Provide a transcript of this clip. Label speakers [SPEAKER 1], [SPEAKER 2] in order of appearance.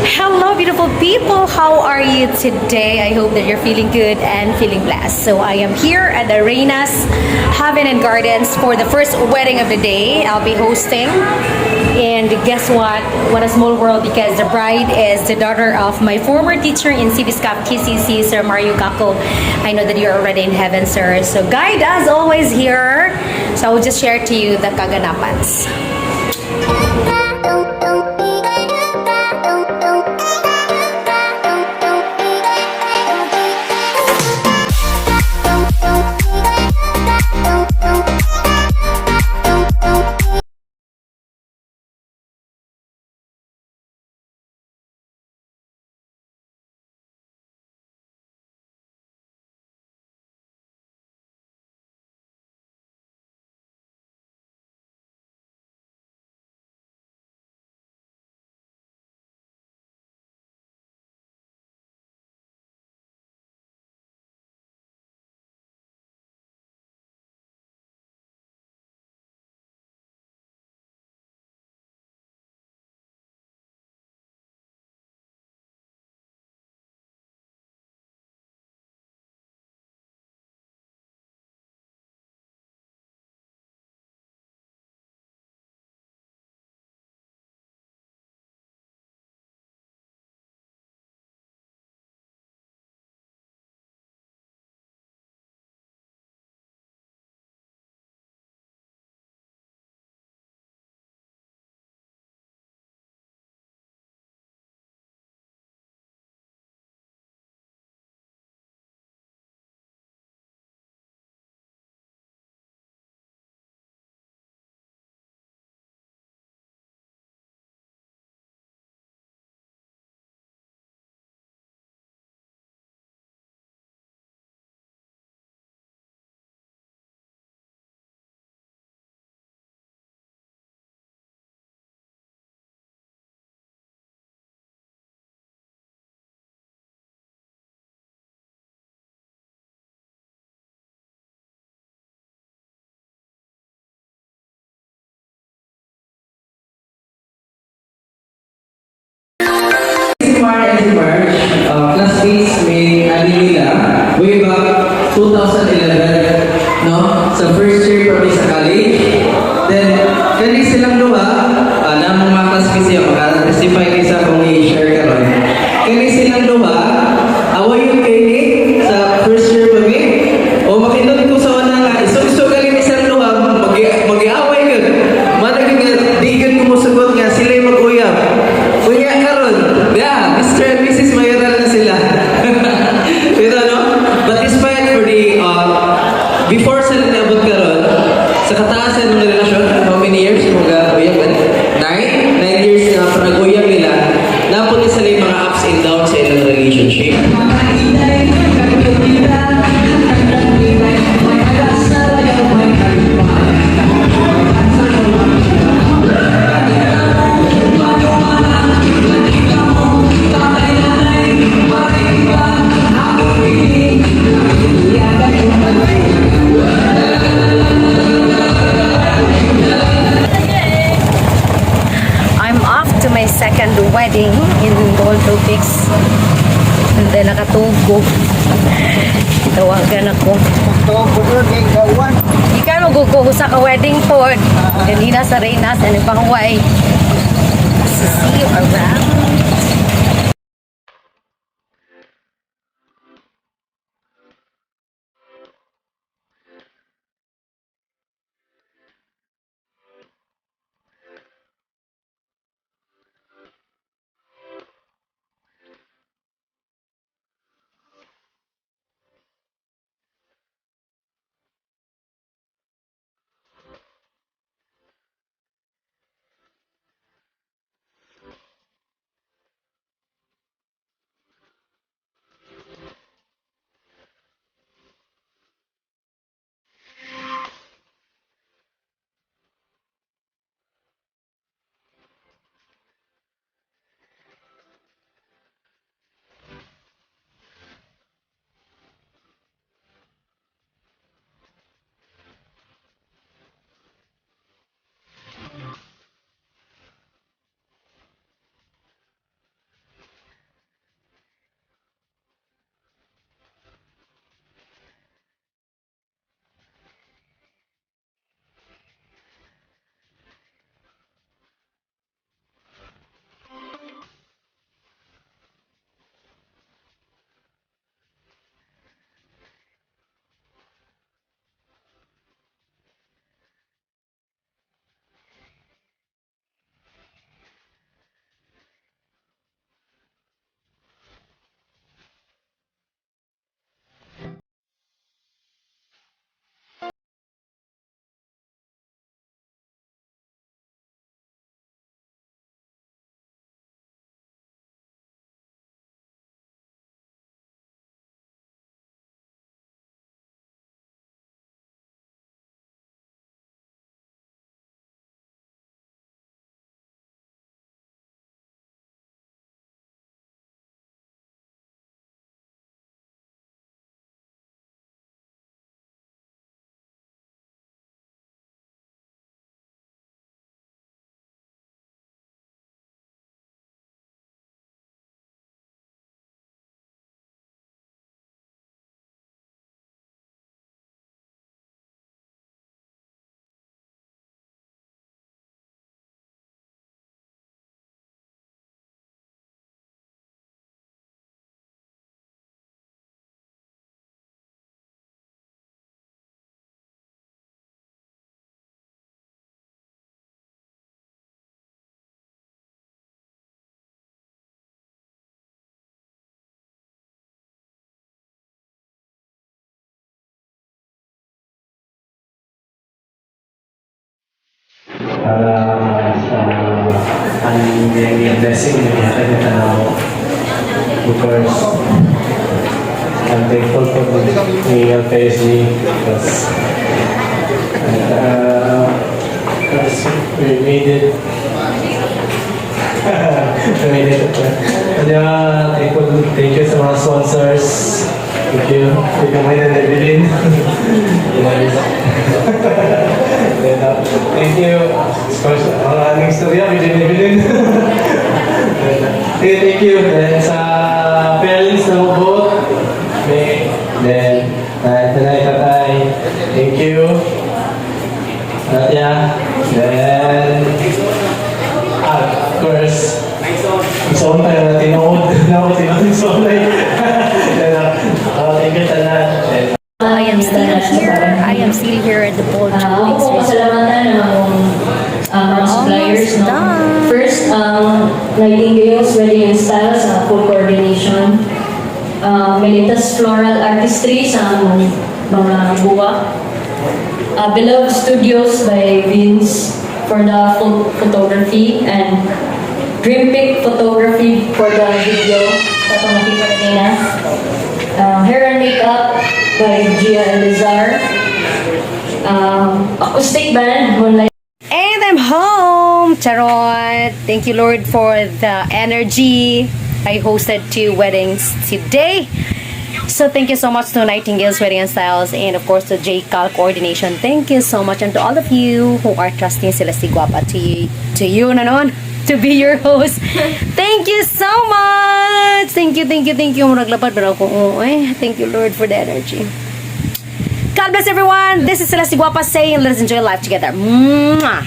[SPEAKER 1] Hello, beautiful people. How are you today? I hope that you're feeling good and feeling blessed. So I am here at the Reina's Heaven and Gardens for the first wedding of the day. I'll be hosting. And guess what? What a small world, because the bride is the daughter of my former teacher in CBSCAP KCC, Sir Mario Kako. I know that you're already in heaven, sir. So guide us always here. So I will just share to you the kaganapans.
[SPEAKER 2] Classmates may Manila way back 2011, no? Sa first year pa sa college. Then, kani silang duha, na mga classmates niya, maka-testify kayo sa kung i-share ka ron. Kani silang duha, away yung kaini sa first year pa o makindot ko sa wana nga, isog-isog kali ni silang duha, mag-iaway yun. Managin nga, di yun kumusugot nga, sila yung mag-uyab. Kuya karon, yeah, Mr. and Mrs. Mayoral na sila. Pero no? But despite for the, before sila naabot karon, sa kataasan ng relasyon, how many years mo ga-uyab? 9 years na pag-uyab nila, napunta sila yung mga ups and downs sa ilang relationship.
[SPEAKER 1] I'm off to my second wedding in Gold Fix. And then nakatugo. Tawagan ako. Ikaw maguguho sa ka-wedding po. Kanina sa Reynas and Pangway. See you around.
[SPEAKER 3] ang blessing niya kaya tanaw because I'm thankful for the PSG because we made it. We made it. Kaya thank you sa mga sponsors. Thank you. Thank you, Mayna Evelyn. Thank you. Mga aming istorya, Mayna Evelyn. Thank you. Then sa parents na mabot, then tatay, thank you. Natya, then of course, isang tayo na tinood. Tinood sa online. Thank you tanan.
[SPEAKER 1] I am still here. I am still here at the Bold
[SPEAKER 4] Ako po pasalamatan ng mga suppliers. No?
[SPEAKER 1] done.
[SPEAKER 4] First, Nightingale's Wedding and Style sa full coordination. Melitas Floral Artistry sa mga buwa. Beloved Studios by Vince for the photography and Dream Pick Photography for the video. Sa pangakita kanina. Hair and Makeup by Gia Elizar. Acoustic Band, Moonlight.
[SPEAKER 1] And I'm home! Charot! Thank you, Lord, for the energy. I hosted 2 weddings today. So thank you so much to Nightingale's Wedding and Styles and of course to JCAL Coordination. Thank you so much and to all of you who are trusting sila si Guapa to you nanon to be your host. Thank you so much! Thank you. Muraglapad ba ako? Thank you, Lord, for the energy. God bless everyone. This is Celeste Guapa saying, let's enjoy life together. Mwah!